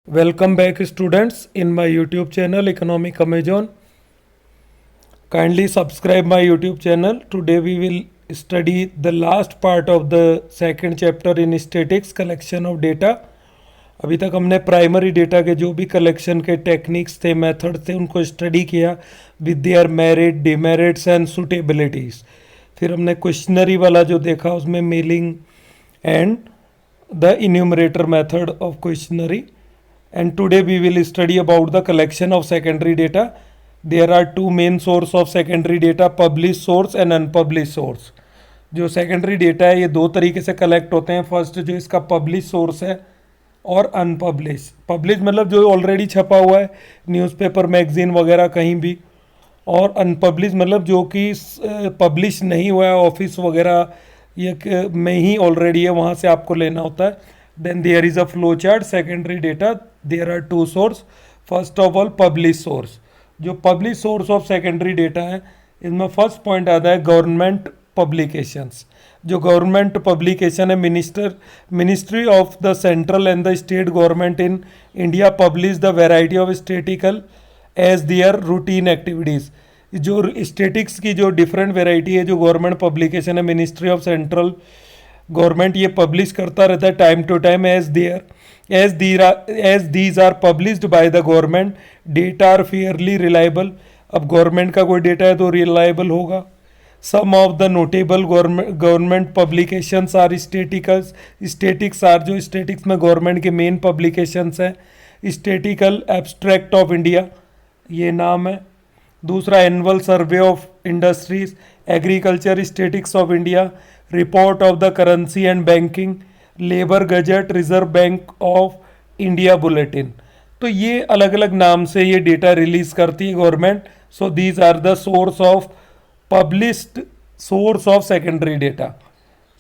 Welcome back, students, in my YouTube channel Economic Amazon. Kindly subscribe my YouTube channel. Today we will study the last part of the second chapter in statics, collection of data. अभी तक हमने primary data के जो भी collection के techniques थे, method थे, उनको स्टडी किया with their merit, demerits and suitabilities. फिर हमने क्वेश्चनरी वाला जो देखा उसमें mailing and the enumerator method of questionnaire. And today we will study about the collection of secondary data. There are two main source of secondary data, published source and unpublished source. जो secondary data है ये दो तरीके से collect होते हैं. First जो इसका published source है और unpublished. published मतलब जो already छपा हुआ है न्यूज़पेपर, मैगजीन वगैरह कहीं भी, और unpublished मतलब जो कि publish नहीं हुआ है ऑफिस वगैरह ये में ही ऑलरेडी है, वहाँ से आपको लेना होता है. Then there is a flowchart. Secondary data, there are two source. First of all, published source. जो published source of secondary data है, इसमें फर्स्ट पॉइंट आता है गवर्नमेंट पब्लिकेशंस. जो गवर्नमेंट पब्लिकेशन है, ministry of the central and the state government in India publish the variety of statistical as their routine activities. जो statistics की जो different variety है, जो गवर्नमेंट पब्लिकेशन है, मिनिस्ट्री ऑफ सेंट्रल गवर्नमेंट ये publish करता रहता है time to time. As these are published by the government, data are fairly reliable. अब गवर्नमेंट का कोई डेटा है तो रिलायबल होगा. Some of the notable government publications are statisticals. Statistics are जो स्टेटिक्स में गवर्नमेंट के मेन पब्लिकेशंस हैं. स्टेटिकल एब्स्ट्रैक्ट ऑफ इंडिया ये नाम है. दूसरा annual survey of industries, agriculture statistics of India, report of the currency and banking, labour gazette, reserve bank of India bulletin. तो ये अलग अलग नाम से ये डेटा रिलीज करती है government. So these are the source of published source of secondary data.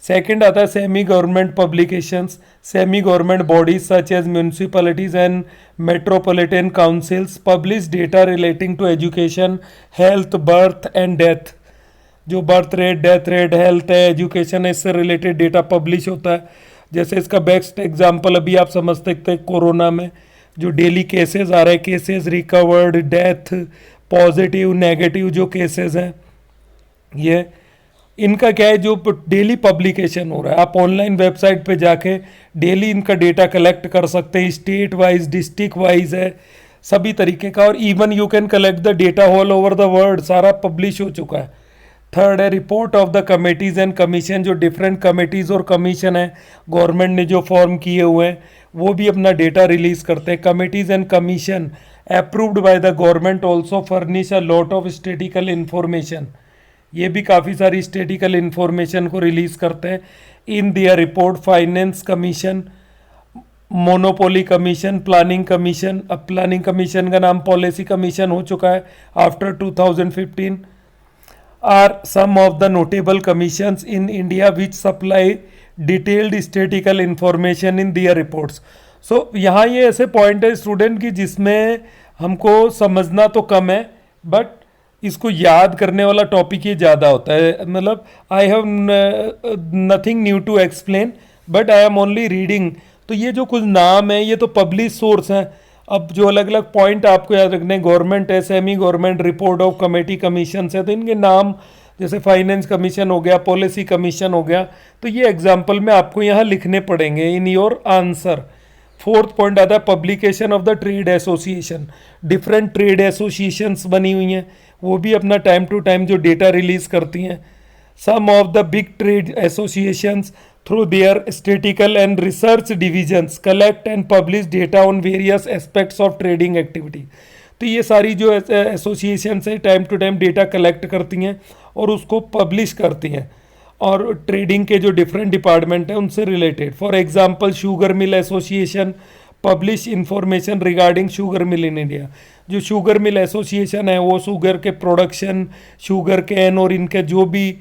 Second आता है semi government publications. Semi government bodies such as municipalities and metropolitan councils publish data relating to education, health, birth and death. जो birth rate, death rate, health है, education है, इससे related data publish होता है. जैसे इसका बेस्ट एग्जांपल अभी आप समझ सकते हैं कोरोना में जो डेली केसेस आ रहे हैं, cases recovered, death, positive, negative जो केसेस हैं, ये इनका क्या है जो डेली पब्लिकेशन हो रहा है. आप ऑनलाइन वेबसाइट पे जाके डेली इनका डेटा कलेक्ट कर सकते हैं. स्टेट वाइज, डिस्ट्रिक्ट वाइज है, सभी तरीके का. और even you can collect the data all over the world, सारा पब्लिश हो चुका है. थर्ड है report of the committees and commission. जो डिफरेंट कमेटीज़ और कमीशन है गवर्नमेंट ने जो फॉर्म किए हुए हैं वो भी अपना डेटा रिलीज करते हैं. Committees and commission approved by the government also furnish a lot of statical information. ये भी काफ़ी सारी स्टेटिकल इंफॉर्मेशन को रिलीज करते हैं in their report. Finance commission, monopoly commission, planning commission. अब प्लानिंग कमीशन का नाम पॉलिसी कमीशन हो चुका है after 2015. are some of the notable commissions in India which supply detailed statistical information in their reports. So यहाँ ये ऐसे point है स्टूडेंट की जिसमें हमको समझना तो कम है बट इसको याद करने वाला टॉपिक ये ज़्यादा होता है. मतलब I have nothing new to explain but I am only reading. तो ये जो कुछ नाम है ये तो पब्लिश सोर्स हैं. अब जो अलग अलग पॉइंट आपको याद रखने, गवर्नमेंट है, semi government, report of committee, commission है, तो इनके नाम जैसे फाइनेंस कमीशन हो गया, पॉलिसी कमीशन हो गया, तो ये एग्जाम्पल में आपको यहाँ लिखने पड़ेंगे in your answer. Fourth point आता है publication of the trade association. Different trade associations बनी हुई हैं, वो भी अपना टाइम टू टाइम जो डेटा रिलीज करती हैं. Some of the big trade associations through their statistical and research divisions collect and publish data on various aspects of trading activity. तो ये सारी जो एसोसिएशन से time to time data collect करती हैं और उसको पब्लिश करती हैं और ट्रेडिंग के जो डिफरेंट डिपार्टमेंट हैं उनसे related. For example sugar mill association publish information regarding sugar mill in India. जो शुगर मिल एसोसिएशन है वो शुगर के प्रोडक्शन, शुगर कैन और इनके जो भी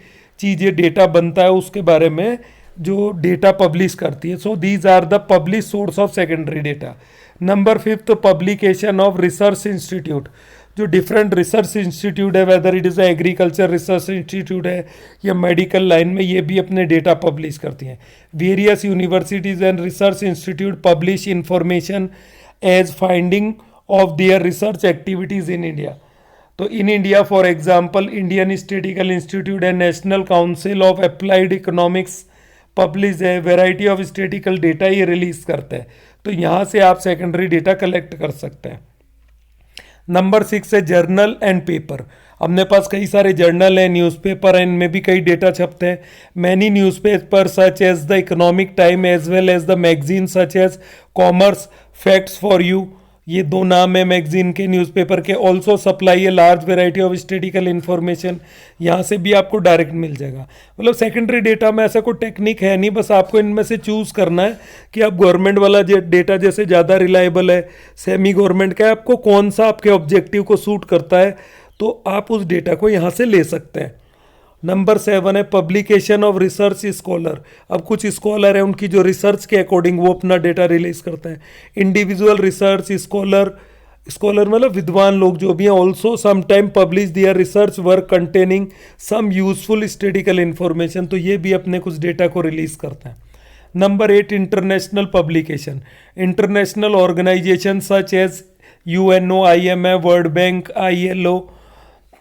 चीज़ें डेटा बनता है उसके बारे में जो डेटा पब्लिश करती है. So these are the publish source of secondary data. Number fifth publication of research institute. जो डिफरेंट रिसर्च इंस्टीट्यूट है, whether it is agriculture research institute है या मेडिकल लाइन में, ये भी अपने डेटा पब्लिश करती हैं. Various universities and research institute publish information as finding of their research activities in India. तो in India for example Indian statical institute and national council of applied economics publish है variety of statical data ये release करते हैं, तो यहाँ से आप secondary data collect कर सकते हैं। नंबर 6 है जर्नल एंड पेपर। अपने पास कई सारे जर्नल हैं, न्यूज़पेपर हैं, इनमें भी कई डेटा छपते हैं। Many newspaper such as the economic time as well as the magazine such as commerce, facts for you, ये दो नाम है मैगजीन के, न्यूज़पेपर के। Also supply a large variety of statistical information, यहाँ से भी आपको डायरेक्ट मिल जाएगा। मतलब सेकेंडरी डेटा में ऐसा कोई टेक्निक है नहीं, बस आपको इनमें से चूज़ करना है कि आप गवर्नमेंट वाला डेटा जैसे ज़्यादा रिलायबल है, सेमी गवर्नमेंट का है, आपको कौन सा आपके ऑब्जेक्टिव को सूट करता है, तो आप उस डेटा को यहाँ से ले सकते हैं। नंबर 7 है पब्लिकेशन ऑफ रिसर्च स्कॉलर। अब कुछ स्कॉलर है, उनकी जो रिसर्च के अकॉर्डिंग वो अपना डेटा रिलीज करते हैं। इंडिविजुअल रिसर्च स्कॉलर, स्कॉलर मतलब विद्वान लोग जो भी हैं, also sometime publish their research work containing some useful statistical information, तो ये भी अपने कुछ डेटा को रिलीज करते हैं। Number 8 international publication. International organisation such as UNO, IMF, world bank, ILO,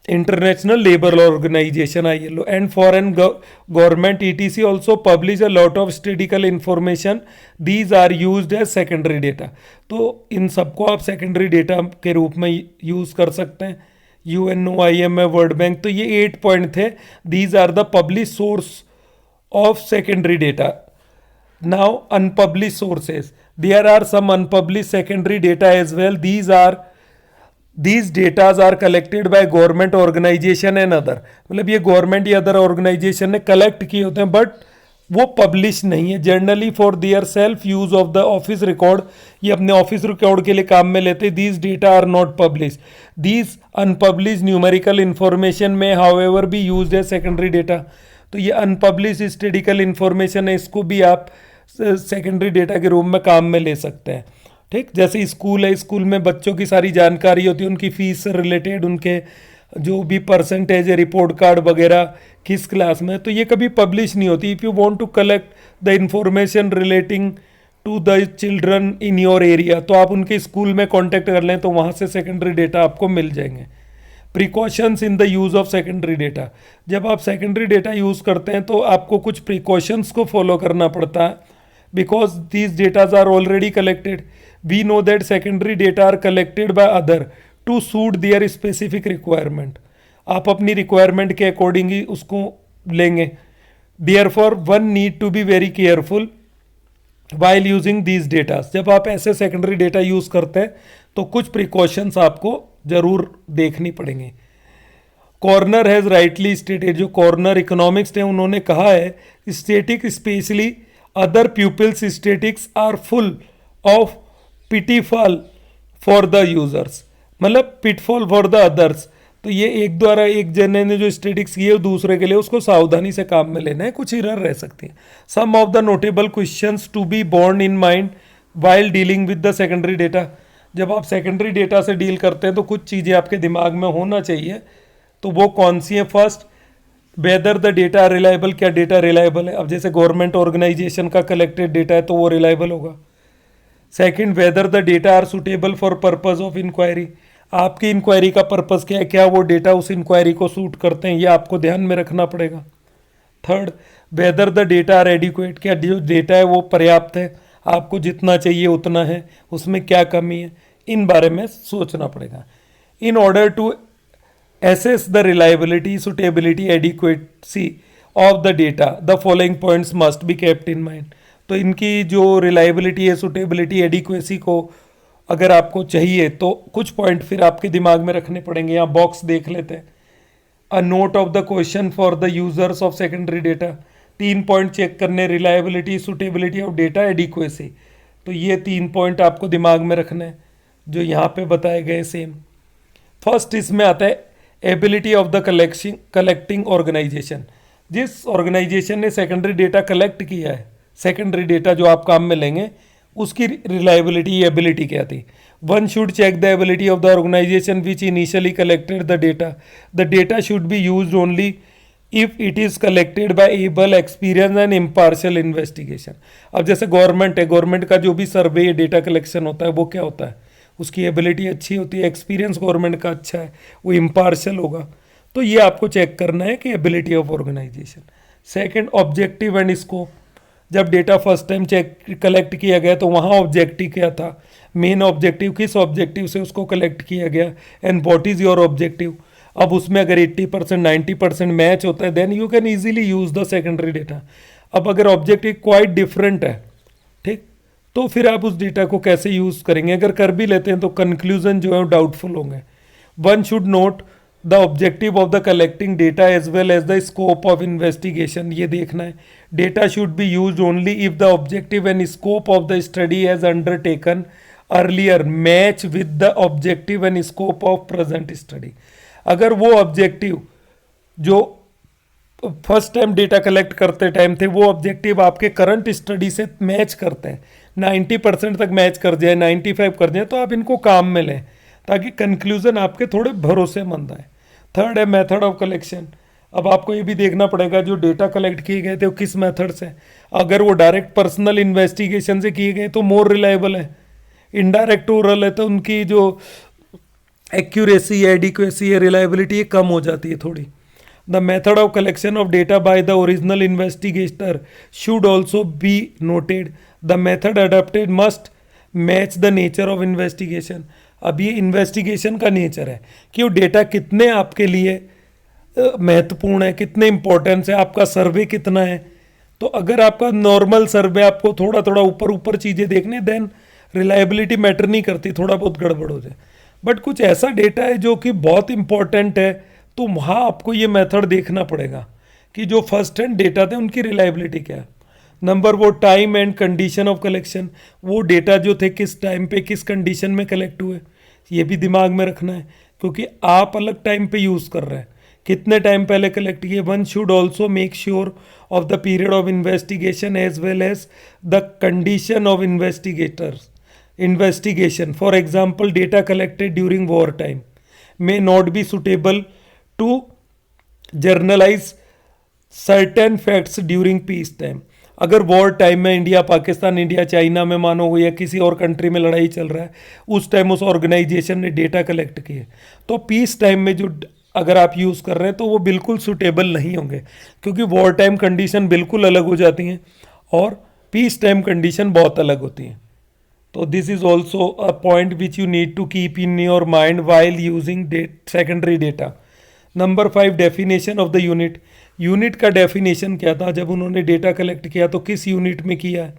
International Labour Organization ILO, and foreign government etc also publish a lot of statistical information. These are used as secondary data. तो इन सबको आप secondary data के रूप में use कर सकते हैं। UNO, IMF, world bank, तो ये 8 पॉइंट थे। These are the published source of secondary data. Now unpublished sources. There are some unpublished secondary data as well. These datas are collected by government organization and other, मतलब ये government या other organisation ने collect किए होते हैं, but वो publish नहीं है। Generally for their self use of the office record, ये अपने ऑफिस रिकॉर्ड के लिए काम में लेते हैं। These data are not publish. These unpublish numerical information may however be used as secondary data. तो ये अनपब्लिश स्टेटिकल इंफॉर्मेशन है, इसको भी आप सेकेंडरी डेटा के रूप में काम में ले सकते हैं। ठीक, जैसे स्कूल है, स्कूल में बच्चों की सारी जानकारी होती है, उनकी फीस से रिलेटेड, उनके जो भी परसेंटेज है, रिपोर्ट कार्ड वगैरह, किस क्लास में, तो ये कभी पब्लिश नहीं होती। If you want to collect the information relating to the children in your area, तो आप उनके स्कूल में कांटेक्ट कर लें, तो वहाँ से सेकेंडरी डेटा आपको मिल जाएंगे। Precautions in the use of secondary data. जब आप सेकेंडरी डेटा यूज़ करते हैं तो आपको कुछ प्रिकॉशंस को फॉलो करना पड़ता है, because these datas are already collected. We know that secondary data are collected by other to suit their specific requirement. आप अपनी रिक्वायरमेंट के अकॉर्डिंग ही उसको लेंगे। Therefore one need to be very careful while using these data. जब आप ऐसे secondary data use करते हैं तो कुछ प्रिकॉशंस आपको ज़रूर देखनी पड़ेंगी। कॉर्नर हैज़ राइटली स्टेटेड, जो कॉर्नर इकोनॉमिक्स ने उन्होंने कहा है, statistic especially other people's statistics are full of pitfall for the users, मतलब पिटफॉल फॉर द अदर्स। तो ये एक द्वारा एक जने ने जो स्टेटिक्स किए दूसरे के लिए, उसको सावधानी से काम में लेना है, कुछ एरर रह सकती है। Some of the notable questions to be borne in mind while dealing with the secondary data. जब आप सेकेंडरी डेटा से डील करते हैं तो कुछ चीज़ें आपके दिमाग में होना चाहिए, तो वो कौन सी है? First, whether the data reliable, क्या डेटा रिलायबल है? अब जैसे गवर्नमेंट ऑर्गेनाइजेशन का कलेक्टेड डेटा है तो वो रिलायबल होगा। Second, whether the data are suitable for purpose of enquiry, आपकी इंक्वायरी का पर्पस क्या है, क्या वो डेटा उस इंक्वायरी को सूट करते हैं, ये आपको ध्यान में रखना पड़ेगा। Third, whether the data are adequate, क्या जो डेटा है वो पर्याप्त है, आपको जितना चाहिए उतना है, उसमें क्या कमी है, इन बारे में सोचना पड़ेगा। In order to assess the reliability, suitability, adequacy of the data, the following points must be kept in mind। तो इनकी जो रिलायबिलिटी है, सुटेबिलिटी, एडिक्वेसी को अगर आपको चाहिए तो कुछ पॉइंट फिर आपके दिमाग में रखने पड़ेंगे। यहाँ बॉक्स देख लेते हैं। A note of the question for the users of secondary data, 3 point check करने, reliability, suitability of data, adequacy. तो ये 3 पॉइंट आपको दिमाग में रखने हैं जो यहाँ पे बताए गए सेम। फर्स्ट इसमें आता है ability of the collecting organisation. जिस ऑर्गेनाइजेशन ने सेकेंडरी डेटा कलेक्ट किया है, सेकेंडरी डेटा जो आप काम में लेंगे, उसकी रिलायबिलिटी, एबिलिटी क्या थी? One should check the ability of the organisation which initially collected the data. The data should be used only if it is collected by able experience and impartial investigation. अब जैसे government है, government का जो भी survey data collection होता है वो क्या होता है, उसकी एबिलिटी अच्छी होती है, एक्सपीरियंस गवर्नमेंट का अच्छा है, वो इम्पार्शियल होगा। तो ये आपको चेक करना है कि ability of organisation. Second, objective and scope. जब data first time check collect किया गया तो वहाँ ऑब्जेक्टिव क्या था, मेन ऑब्जेक्टिव किस ऑब्जेक्टिव से उसको कलेक्ट किया गया, and what is your objective. अब उसमें अगर 80% 90% मैच होता है then you can easily use the secondary data. अब अगर ऑब्जेक्टिव क्वाइट डिफरेंट है, ठीक, तो फिर आप उस डेटा को कैसे यूज करेंगे। अगर कर भी लेते हैं तो कंक्लूजन जो है डाउटफुल होंगे। One should note the objective of the collecting data as well as the scope of investigation. ये देखना है data should be use only if the objective and scope of the study as undertaken earlier match with the objective and scope of present study. अगर वो objective जो first time data collect करते time थे वो objective आपके current study से match करते हैं, 90% तक मैच कर जाए, 95 कर जाए, तो आप इनको काम में लें ताकि कंक्लूजन आपके थोड़े भरोसेमंद आए। थर्ड है मेथड ऑफ कलेक्शन। अब आपको ये भी देखना पड़ेगा जो डेटा कलेक्ट किए गए थे वो किस मेथड से। अगर वो डायरेक्ट पर्सनल इन्वेस्टिगेशन से किए गए तो मोर रिलायबल है, इनडायरेक्ट ओरल है तो उनकी जो एक्यूरेसी, एडिक्वेसी है, रिलायबिलिटी कम हो जाती है थोड़ी। The method of collection of data by the original investigator should also be noted. The method adopted must match the nature of investigation. अब ये इन्वेस्टिगेशन का नेचर है कि वो डेटा कितने आपके लिए महत्वपूर्ण है, कितने इंपॉर्टेंस है, आपका सर्वे कितना है। तो अगर आपका नॉर्मल सर्वे आपको थोड़ा थोड़ा ऊपर ऊपर चीज़ें देखनी देन रिलायबिलिटी मैटर नहीं करती, थोड़ा बहुत गड़बड़ हो जाए। बट कुछ ऐसा डेटा है जो कि बहुत इंपॉर्टेंट है तो वहाँ आपको ये मेथड देखना पड़ेगा कि जो फर्स्ट हैंड डेटा थे उनकी रिलायबिलिटी क्या है। नंबर वो time and condition of collection, वो डेटा जो थे किस टाइम पे किस कंडीशन में कलेक्ट हुए, ये भी दिमाग में रखना है क्योंकि आप अलग टाइम पे यूज़ कर रहे हैं, कितने टाइम पहले कलेक्ट किए। One should also make sure of the period of investigation as well as the condition of investigation. For example, data collected during wartime may not be suitable to journalize certain facts during peace time. अगर war time में India Pakistan, India China में मानो या किसी और country में लड़ाई चल रहा है, उस टाइम उस ऑर्गेनाइजेशन ने डेटा कलेक्ट किए, तो पीस टाइम में जो अगर आप यूज़ कर रहे हैं तो वो बिल्कुल सूटेबल नहीं होंगे क्योंकि वॉर टाइम कंडीशन बिल्कुल अलग हो जाती हैं और पीस टाइम कंडीशन बहुत अलग होती हैं। तो this is also a point which you need to keep in your mind while using secondary data. Number 5, definition of the unit. Unit का डेफिनेशन क्या था जब उन्होंने डेटा कलेक्ट किया, तो किस यूनिट में किया है।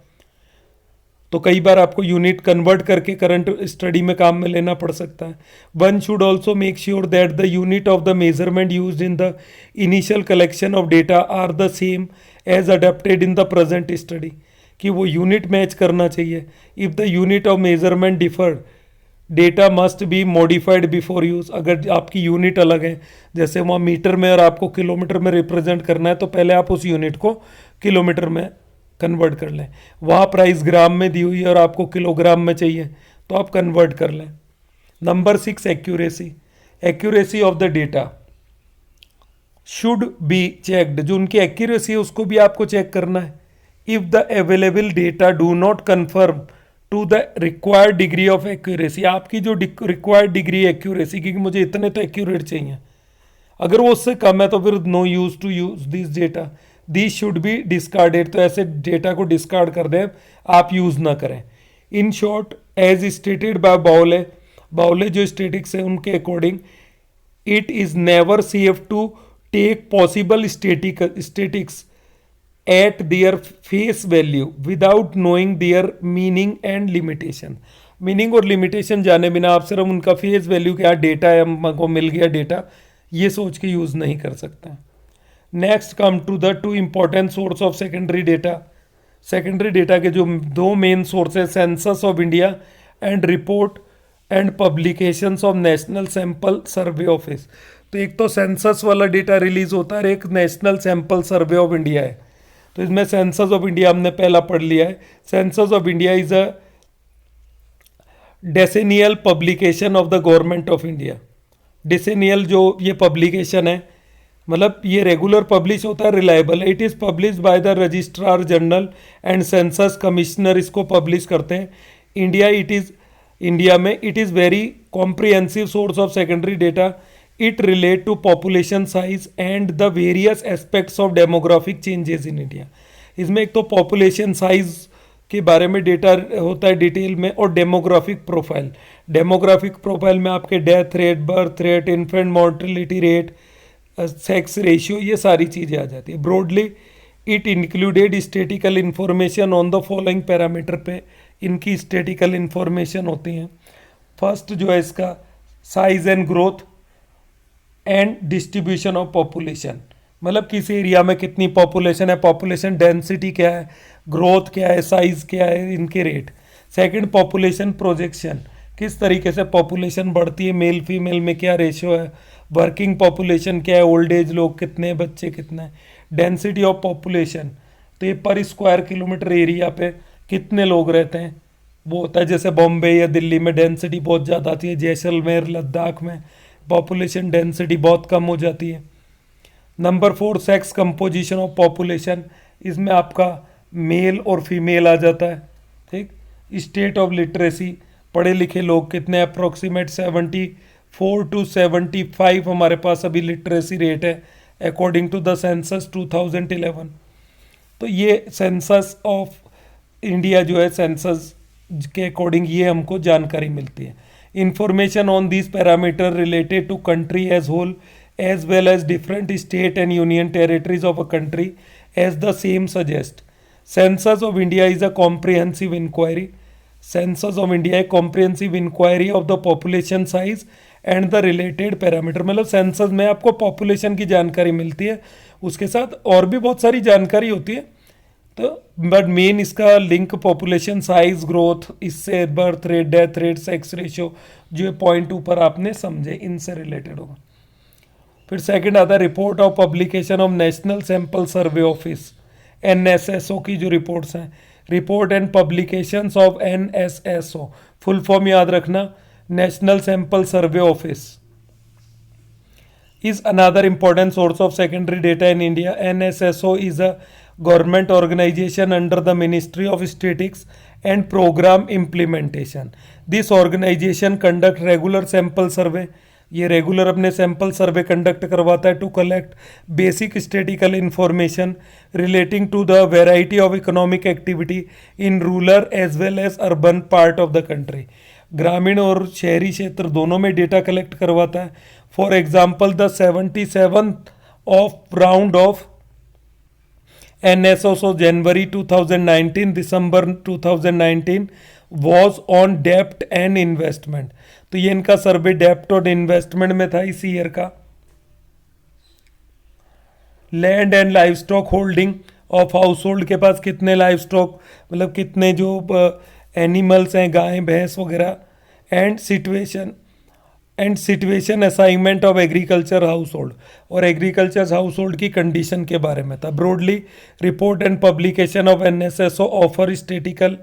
तो कई बार आपको यूनिट कन्वर्ट करके करंट स्टडी में काम में लेना पड़ सकता है। One should also make sure that the unit of the measurement use in the initial collection of data are the same as adapted in the present study, कि वो यूनिट मैच करना चाहिए। If the unit of measurement differed data must be modified before use. अगर आपकी unit अलग है, जैसे वहाँ मीटर में और आपको किलोमीटर में रिप्रेजेंट करना है, तो पहले आप उस यूनिट को किलोमीटर में कन्वर्ट कर लें। वहाँ प्राइस ग्राम में दी हुई है और आपको किलोग्राम में चाहिए तो आप कन्वर्ट कर लें। Number 6, accuracy. Accuracy of the data should be checked. जो उनकी एक्यूरेसी है उसको भी आपको चेक करना है। If the available data do not confirm to the required degree of accuracy, आपकी जो रिक्वायर्ड डिग्री एक्यूरेसी की, मुझे इतने तो एक्यूरेट चाहिए, अगर वो उससे कम है तो फिर no use to use this data, this should be discarded. तो ऐसे डेटा को डिस्कार्ड कर दें, आप यूज ना करें। In short, as stated by Bowley, Bowley जो स्टेटिक्स है उनके according, it is never safe to take possible statistics at their face value without knowing their meaning and limitation। Meaning और लिमिटेशन जाने बिना आप सिर्फ उनका फेस वैल्यू क्या डेटा है, हमको मिल गया डेटा, ये सोच के यूज़ नहीं कर सकते। Next come to the 2 important source of secondary data. Secondary data के जो 2 main sources, census of India and report and publications of National sample survey Office. तो एक तो सेंसस वाला डेटा रिलीज होता है और एक national sample survey of India है। तो इसमें सेंसस ऑफ इंडिया हमने पहला पढ़ लिया है। Census of India is a decennial publication of the government of India. Decennial जो ये पब्लिकेशन है मतलब ये रेगुलर पब्लिश होता है, reliable. It is publish by the registrar general and census commissioner, इसको पब्लिश करते हैं। इंडिया में it is very comprehensive source of secondary data. It relate to population size and the various aspects of demographic changes in India. इसमें एक तो population size के बारे में डेटा होता है डिटेल में, और डेमोग्राफिक प्रोफाइल। डेमोग्राफिक प्रोफाइल में आपके death rate, birth rate, infant mortality rate, sex ratio, ये सारी चीज़ें आ जाती है। Broadly it included statical information on the following parameter पे इनकी स्टेटिकल इंफॉर्मेशन होती हैं। फर्स्ट जो है इसका size and growth and distribution of population, मतलब किस एरिया में कितनी पॉपुलेशन है, पॉपुलेशन डेंसिटी क्या है, ग्रोथ क्या है, साइज क्या है, इनके रेट। सेकंड पॉपुलेशन प्रोजेक्शन, किस तरीके से पॉपुलेशन बढ़ती है, मेल फीमेल में क्या रेशियो है, वर्किंग पॉपुलेशन क्या है, ओल्ड एज लोग कितने, बच्चे कितने। डेंसिटी ऑफ पॉपुलेशन, तो ये पर स्क्वायर किलोमीटर एरिया पे कितने लोग रहते हैं वो होता है। जैसे बॉम्बे या दिल्ली में डेंसिटी बहुत ज़्यादा आती है, जैसलमेर लद्दाख में पॉपुलेशन डेंसिटी बहुत कम हो जाती है। Number 4 sex composition of population, इसमें आपका मेल और फीमेल आ जाता है। ठीक। स्टेट ऑफ लिटरेसी, पढ़े लिखे लोग कितने, अप्रोक्सीमेट 74 to 75 हमारे पास अभी लिटरेसी रेट है अकॉर्डिंग टू द सेंसस 2011। तो ये सेंसस ऑफ इंडिया जो है, सेंसस के अकॉर्डिंग ये हमको जानकारी मिलती है। Information on this parameter related to country as whole as well as different state and union territories of a country as the same suggest. Census of India is a comprehensive inquiry. Census of India एक comprehensive inquiry of the population size and the related parameter। मतलब census में आपको population की जानकारी मिलती है, उसके साथ और भी बहुत सारी जानकारी होती है। तो बट मेन इसका लिंक पॉपुलेशन साइज, ग्रोथ, इससे birth rate, death rate, sex ratio, जो पॉइंट ऊपर आपने समझे, इनसे रिलेटेड होगा। फिर सेकंड आता है report of publication of National sample survey office, NSSO की जो रिपोर्ट्स हैं। Report and publications of NSSO, full form याद रखना, national sample survey office is another important source of secondary data in India. NSSO is a government organization under the Ministry of Statistics and Program Implementation. This organization conduct regular sample survey. ये regular अपने sample survey conduct करवाता है to collect basic statistical information relating to the variety of economic activity in rural as well as urban part of the country. ग्रामीण और शहरी क्षेत्र दोनों में डेटा कलेक्ट करवाता है। For example the 77th of round of NSSO January 2019 December 2019 was on डेप्ट and investment. तो ये इनका सर्वे डेप्ट और इन्वेस्टमेंट में था इसी ईयर का। Land and live stock holding of house hold के पास कितने लाइव स्टॉक, मतलब कितने जो एनिमल्स हैं, गाय भैंस वगैरह। And situation assignment of agriculture house hold, और एग्रीकल्चर हाउस होल्ड की कंडीशन के बारे में था। Broadly report and publication of NSSO offer statical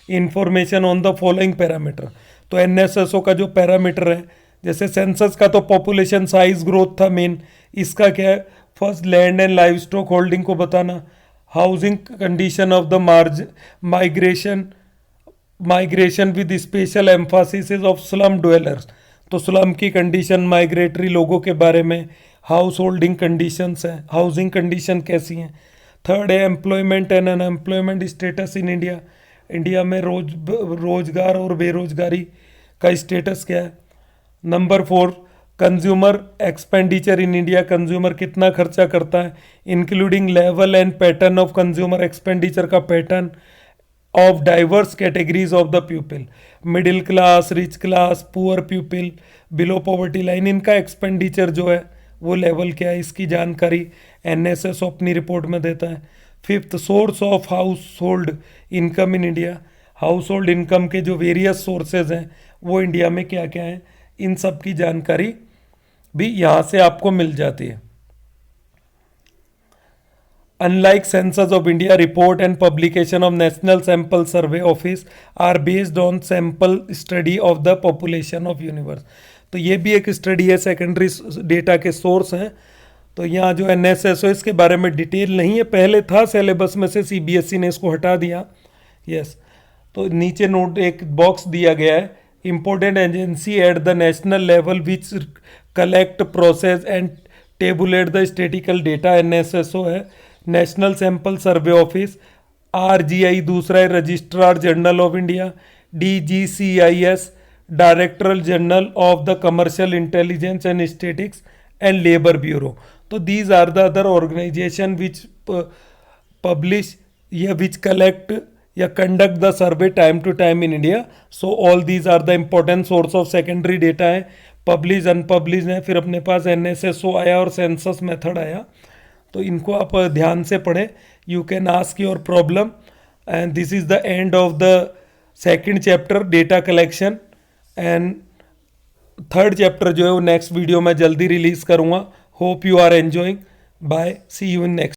information on the following parameter. तो NSSO का जो पैरामीटर है, जैसे सेंसस का तो पॉपुलेशन साइज ग्रोथ था मेन, इसका क्या है, first land and live stock holding को बताना, housing condition of the migration with special Mphasis of slum dwellers, तो स्लम की कंडीशन, माइग्रेटरी लोगों के बारे में, हाउस होल्डिंग कंडीशंस हैं, हाउसिंग कंडीशन कैसी हैं। थर्ड है employment and unemployment status in India, India में रोजगार और बेरोजगारी का स्टेटस क्या है। Number 4 consumer expenditure in India, consumer कितना खर्चा करता है, including level and pattern of consumer expenditure का pattern of diverse categories of the people, middle class, rich class, poor people, below poverty line, इनका एक्सपेंडिचर जो है वो लेवल क्या है, इसकी जानकारी NSSO अपनी रिपोर्ट में देता है। Fifth source of house hold income in India, house hold income के जो वेरियस सोर्सेज हैं वो इंडिया में क्या क्या हैं, इन सब की जानकारी भी यहाँ से आपको मिल जाती है। Unlike Census of India, report and publication of National Sample Survey Office are based on sample study of the population of universe। तो ये भी एक स्टडी है, सेकेंडरी डेटा के सोर्स हैं। तो यहाँ जो NSSO इसके बारे में डिटेल नहीं है, पहले था सिलेबस में से, CBSE ने इसको हटा दिया। यस, तो नीचे नोट एक बॉक्स दिया गया है, important agency at the national level which collect process and tabulate the statistical data, NSSO है। National sample survey office, RGI दूसरा है, registrar general of India. DGCIS, directorate general of the commercial intelligence and statistics and labour bureau. तो these are the other organisation which publish, yeah, which collect, yeah, conduct the survey time to time in India. So all these are the important source of secondary data है। Publish unpublish है, फिर अपने पास NSSO आया और census method आया। तो इनको आप ध्यान से पढ़ें। You can ask your problem, and this is the end of the second chapter, data collection. And third chapter जो है वो नेक्स्ट वीडियो में जल्दी रिलीज करूँगा। Hope you are enjoying. Bye, see you in next.